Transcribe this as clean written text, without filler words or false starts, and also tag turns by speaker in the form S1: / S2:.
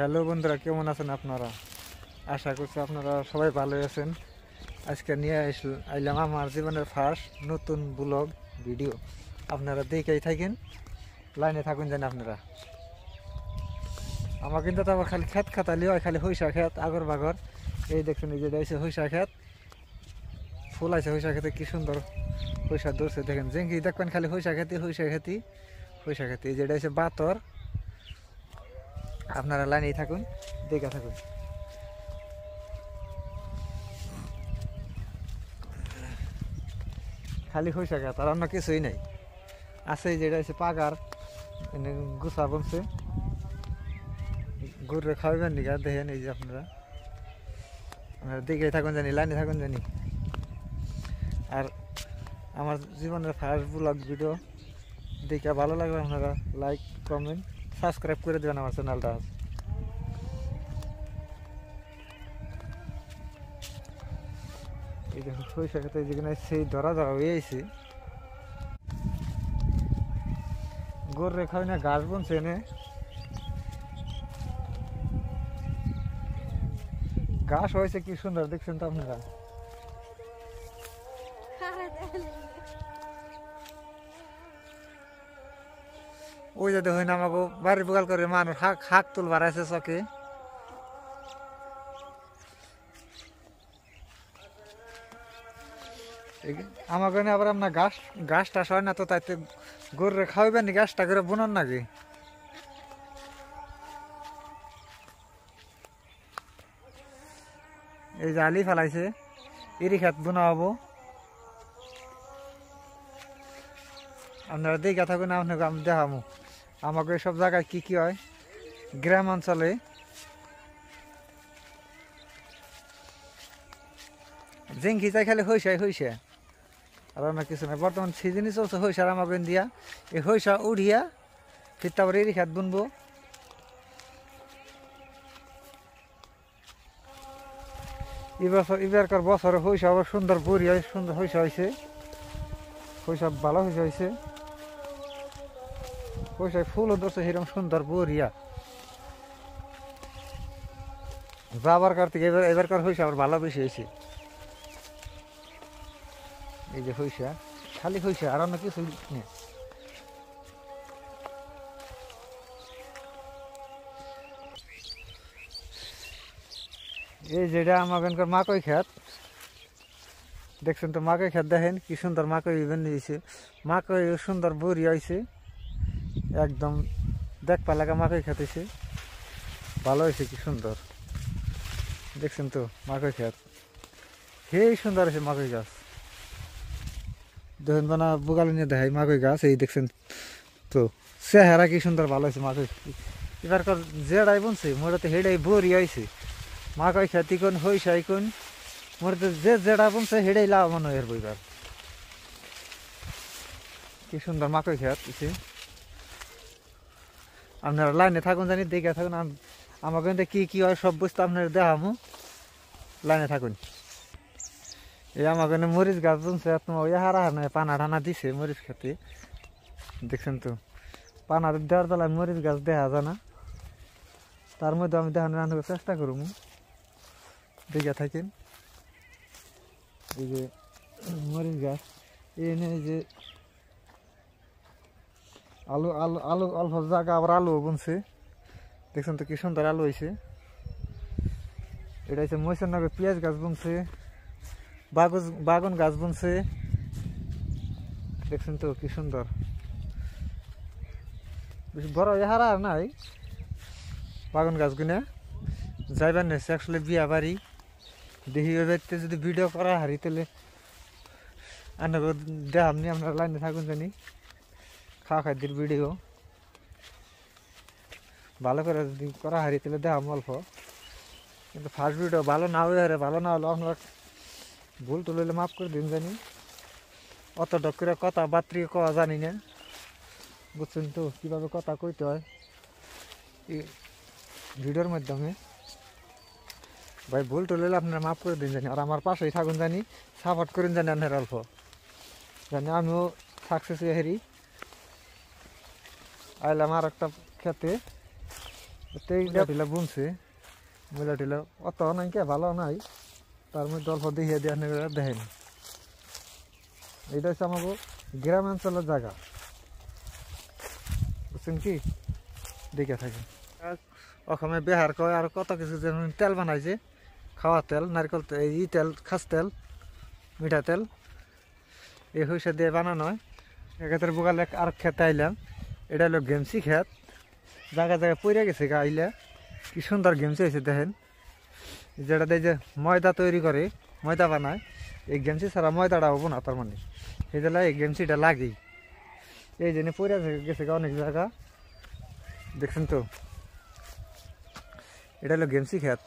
S1: Hello বন্ধুরা, কেমন আছেন আপনারা? আশা করছি আপনারা সবাই ভালো আছেন। আজকে নিয়ে আইলাম আমার জীবনের ফার্স্ট নতুন ব্লগ ভিডিও। আপনারা দেখেই থাকেন, লাইনে থাকুন জানি আপনারা। আমার কিন্তু তারপর খালি খেত খাতালি হয়, খালি হইসা খেত আগর বাগর। এই দেখুন, এই যে দেখছে হইসা খেত, ফুল আছে হইসা খেতে, কি সুন্দর হইসা ধরছে দেখেন। যেঙ্গি দেখবেন খালি হইসা খেতি হইসা খেতি হইসা খেতি। এই যেটা হচ্ছে বাতর। আপনারা লাইনেই থাকুন, দেখে থাকুন। খালি হইসা খেত আর অন্য কিছুই নাই। আছে যেটা হচ্ছে পাগার গুছা বনছে, গরুরে খাওয়াবেন নিকা দেখেন। এই যে আপনারা দেখে থাকুন জানি, লাইনে থাকুন জানি। আর আমার জীবনের ফার্স্ট ব্লগ ভিডিও দেখে ভালো লাগবে আপনারা লাইক কমেন্ট সাবস্ক্রাইব করে দেবেন আমার চ্যানেলটা। এই দেখুন সরিষা খেতে যেখানে সেই ধরা ধরা হয়ে আইছে। গরুরে খাওয়াই না, ঘাস বনছে এনে, ঘাস হয়েছে কি সুন্দর দেখছেন তো আপনারা। ওই যে দেখুন আমাকে বাড়ির বগাল করে মানুষ হাক তুলবার আছে চকে। আমাকে আবার আপনার ঘাস টাস হয় না তো, তাইতে গরুরে খাওয়াবেন নি ঘাসটা করে বুনন নাকি। এই যে আলি ফেলাইছে, এরি খেত বোনা হবো। আপনারা দেখে থাকুন, আপনাকে আমি দেখাবো আমাকে সব জায়গায় কি কি হয় গ্রাম অঞ্চলে। জেঙ্গি চাই খালি হইসাই হইসে, আর অন্য কিছু নাই। বর্তমান সিজনই চলছে হইসার আমাকে দিয়া। এই হইসা উড়িয়া ফির তারপরে এরি খেত বুনবো। এবারকার বছরে হইসা আবার সুন্দর বড়ি হয়, সুন্দর হইসা হয়েছে, হইসা ভালো হইসা হয়েছে। হইসায় ফুলও ধরছে সেরকম সুন্দর বড়িয়া। যাবার কার থেকে এবারকার হইসা আবার ভালো বেশি হয়েছে। এই যে হইসা খালি হইসা আর অন্য কিছু নেই। এই যেটা আমাদের মাকই খেত দেখছেন তো, মাকই খেত দেখেন কি সুন্দর মাকই বেরিয়েছে। মাকই সুন্দর বড়ি হয়েছে, একদম দেখপা লাগা মাকই খেত হয়েছে, ভালো হয়েছে কি সুন্দর দেখছেন তো। মাকই খেত সেই সুন্দর হয়েছে মাকই গাছ দেখেন, মানে বুগালি নিয়ে দেখাই মাকই গাছ। এই দেখছেন তো চেহারা কি সুন্দর, ভালো হয়েছে মাকই। এবারকার যেটাই বলছে মোটাতে হেডাই বড়ি হয়েছে। মাকই খেতি কোন হইসাই কোন মোটাতে যে যেটা বলছে হেডাই লাভবান হয়ে বইবার। কি সুন্দর মাকই খেত হয়েছে। আপনারা লাইনে থাকুন জানি, দেখে থাকুন। আমাকে কি কি হয় সব বস্তু আপনারা দেখামো, লাইনে থাকুন। এই আমাকে মরিচ গাছ বুনছে, তোমার ওই হারা নয় পানা টানা দিছে মরিচ খেতে দেখছেন তো। পানা দেওয়ার বেলায় মরিচ গাছ দেখা যায় না, তার মধ্যে আমি দেখানোর চেষ্টা করব, দেখে থাকেন। এই যে মরিচ গাছ, এই যে আলু আলু আলু অল্প জায়গা আবার আলু বুনছে দেখছেন তো কি সুন্দর আলু হয়েছে। এটা হচ্ছে মৈশনগর পেঁয়াজ গাছ বুনছে, বাগুন গাছ বুনছে দেখছেন তো কি সুন্দর। বেশি বড় হারা আর নাই বাগুন গাছগুলো যাইবার নেছে আসলে বিয়া বাড়ি দেখি। ওই বাড়িতে যদি ভিডিও করা হারি তাহলে দেখামনি, আপনারা লাইনে থাকুন জানি। খাওয়া খাদ্যের ভিডিও ভালো করে যদি করা হারি তাহলে দেখাম অল্প, কিন্তু ফার্স্ট ভিডিও ভালো না হয়ে হারে, ভালো না হলে আপনারা ভুল টুল মাফ করে দিন জানি। অত ডক করে কথা বাত্রি কওয়া জানি না, বুঝছেন তো কীভাবে কথা কইতে হয় এই ভিডিওর মাধ্যমে। ভাই ভুল টুল হলে আপনারা মাফ করে দিন জানি, আর আমার পাশেই থাকুন জানি, সাপোর্ট করেন জানি আপনার অল্প, জানি আমিও সাকসেস হেরি। আইলাম আর একটা খেতে, টিলা বুনছে মূলা টিলা অত নাই কে ভালো নাই তার মধ্যে অল্প দেখিয়ে দিয়ে দেখেন এটা হচ্ছে আমাকে গ্রামাঞ্চলের জায়গা বুঝছেন কি দেখে থাকেন ওখানে বেহার কয় আর কত কিছু যেমন তেল বানাইছে খাওয়া তেল নারকেল তেল এই তেল খাস তেল মিঠা তেল এই হইসা দিয়ে বানানো হয় এক্ষেত্রে বোকালে আর খেতে আইলাম এটা হলো গেমসি খেত জায়গা জায়গায় পড়ে গেছে গা আইলে কি সুন্দর গেমসি হয়েছে দেখেন যেটা দেয় যে ময়দা তৈরি করে ময়দা বানায় এই গেমসি ছাড়া ময়দাটা হবো না তার মানে সেই জন্য এই গেমসিটা লাগেই এই জন্য পড়ে গেছে গা অনেক জায়গা দেখছেন তো এটা হলো গেমসি খেত